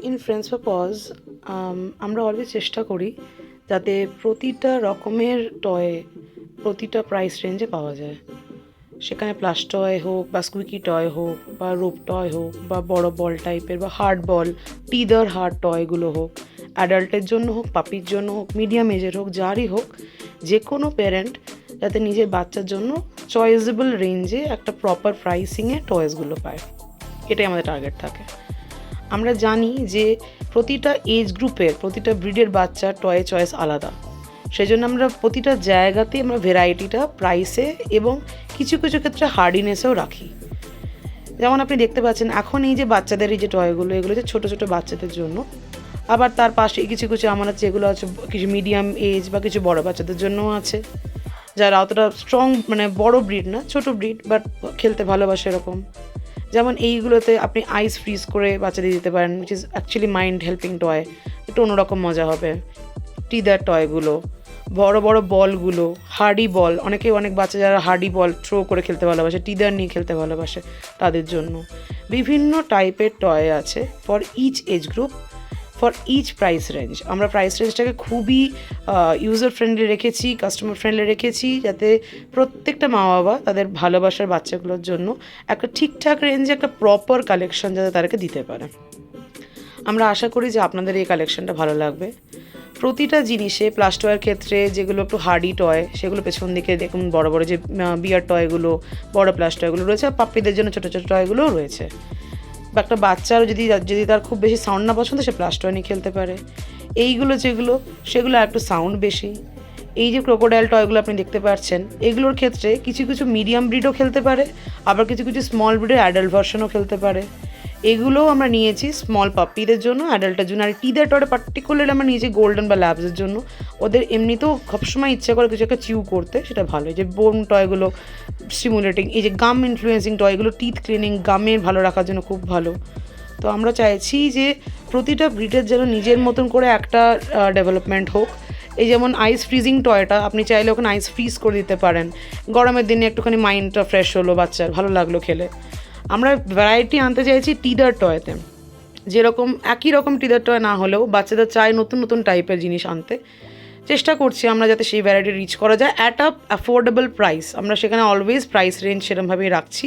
In friends পারপজ আমরা always চেষ্টা করি যাতে প্রতিটা রকমের টয় প্রতিটা প্রাইস রেঞ্জে পাওয়া যায়। সেখানে প্লাস টয় হোক বা স্কুইকি টয় হোক বা রোপ টয় হোক বা বড় বল টাইপের বা হার্ড বল, টিদার হার্ড টয়গুলো হোক, অ্যাডাল্টের জন্য হোক, পাপির জন্য হোক, মিডিয়াম এজের হোক, যারই হোক, যে কোনো প্যারেন্ট যাতে নিজের বাচ্চার জন্য চয়েসেবল রেঞ্জে একটা প্রপার প্রাইসিংয়ে টয়েসগুলো পায়, এটাই আমাদের টার্গেট থাকে। আমরা জানি যে প্রতিটা এজ গ্রুপের প্রতিটা ব্রিডের বাচ্চার টয় চয়েস আলাদা, সেই জন্য আমরা প্রতিটা জায়গাতেই আমরা ভ্যারাইটিটা প্রাইসে এবং কিছু কিছু ক্ষেত্রে হার্ডিনেসেও রাখি। যেমন আপনি দেখতে পাচ্ছেন এখন এই যে বাচ্চাদের এই যে টয়গুলো, এগুলো যে ছোটো ছোটো বাচ্চাদের জন্য, আবার তার পাশে কিছু কিছু আমার আছে যেগুলো আছে কিছু মিডিয়াম এজ বা কিছু বড় বাচ্চাদের জন্যও আছে, যারা অতটা স্ট্রং মানে বড় ব্রিড না, ছোটো ব্রিড বাট খেলতে ভালোবাসে এরকম। যেমন এইগুলোতে আপনি আইস ফ্রিজ করে বাচ্চাদের দিতে পারেন, which is actually mind helping toy, একটু অন্যরকম মজা হবে। টিদার টয়গুলো, বড় বড় বলগুলো, হার্ডি বল, অনেক বাচ্চা যারা হার্ডি বল থ্রো করে খেলতে ভালোবাসে, টিদার নিয়ে খেলতে ভালোবাসে, তাদের জন্য বিভিন্ন টাইপের টয় আছে for each age group, for each price range. আমরা প্রাইস রেঞ্জটাকে খুবই ইউজার ফ্রেন্ডলি রেখেছি, কাস্টমার ফ্রেন্ডলি রেখেছি, যাতে প্রত্যেকটা মা বাবা তাদের ভালোবাসার বাচ্চাগুলোর জন্য একটা ঠিকঠাক রেঞ্জে একটা প্রপার কালেকশন যাতে তাদেরকে দিতে পারে। আমরা আশা করি যে আপনাদের এই কালেকশনটা ভালো লাগবে। প্রতিটা জিনিসে প্লাস টয়ের ক্ষেত্রে যেগুলো একটু হার্ডি টয়, সেগুলো পেছন দিকে দেখুন বড় বড় যে বিয়ার টয়গুলো, বড় প্লাস টয়গুলো রয়েছে, আর পাপ্পিদের জন্য ছোটো ছোটো টয়গুলোও রয়েছে। বা একটা বাচ্চারও যদি তার খুব বেশি সাউন্ড না পছন্দ, সে প্লাস টয় নিয়ে খেলতে পারে। এইগুলো যেগুলো সেগুলো একটু সাউন্ড বেশি। এই যে ক্রোকোডাইল টয়গুলো আপনি দেখতে পাচ্ছেন, এগুলোর ক্ষেত্রে কিছু কিছু মিডিয়াম ব্রিডও খেলতে পারে, আবার কিছু কিছু স্মল ব্রিডের অ্যাডাল্ট ভার্সনও খেলতে পারে। এগুলোও আমরা নিয়েছি স্মল পাপ্পিদের জন্য, অ্যাডাল্টের জন্য। আর টিদার টয়টা পার্টিকুলারলি আমরা নিয়েছি গোল্ডেন বা ল্যাবসের জন্য। ওদের এমনিতেও সবসময় ইচ্ছা করে কিছু একটা চিউ করতে, সেটা ভালো। এই যে বোন টয়গুলো স্টিমুলেটিং, এই যে গাম ইনফ্লুয়েন্সিং টয়গুলো টিথ ক্লিনিং, গামের ভালো রাখার জন্য খুব ভালো। তো আমরা চাইছি যে প্রতিটা ব্রিডের যেন নিজের মতন করে একটা ডেভেলপমেন্ট হোক। এই যেমন আইস ফ্রিজিং টয়টা আপনি চাইলে ওখানে আইস ফ্রিজ করে দিতে পারেন, গরমের দিনে একটুখানি মাইন্ডটা ফ্রেশ হলো, বাচ্চার ভালো লাগলো খেলে। আমরা ভ্যারাইটি আনতে চাইছি টিদার টয়তে, যেরকম একই রকম টিদার টয় না হলেও বাচ্চাদের চাই নতুন নতুন টাইপের জিনিস আনতে। চেষ্টা করছি আমরা যাতে সেই ভ্যারাইটি রিচ করা যায় অ্যাট আ অ্যাফোর্ডেবল প্রাইস। আমরা সেখানে অলওয়েজ প্রাইস রেঞ্জ সেরকমভাবেই রাখছি।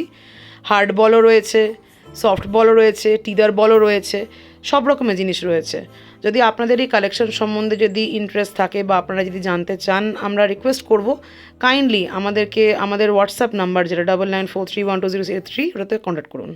হার্ড বলও রয়েছে, সফট বলও রয়েছে, টিদার বলও রয়েছে, সব রকমের জিনিস রয়েছে। যদি আপনাদের এই কালেকশন সম্বন্ধে যদি ইন্টারেস্ট থাকে বা আপনারা যদি জানতে চান, আমরা রিকোয়েস্ট করব কাইন্ডলি আমাদের হোয়াটসঅ্যাপ নাম্বার যেটা 9943120083, ওটাতে কন্ট্যাক্ট করুন।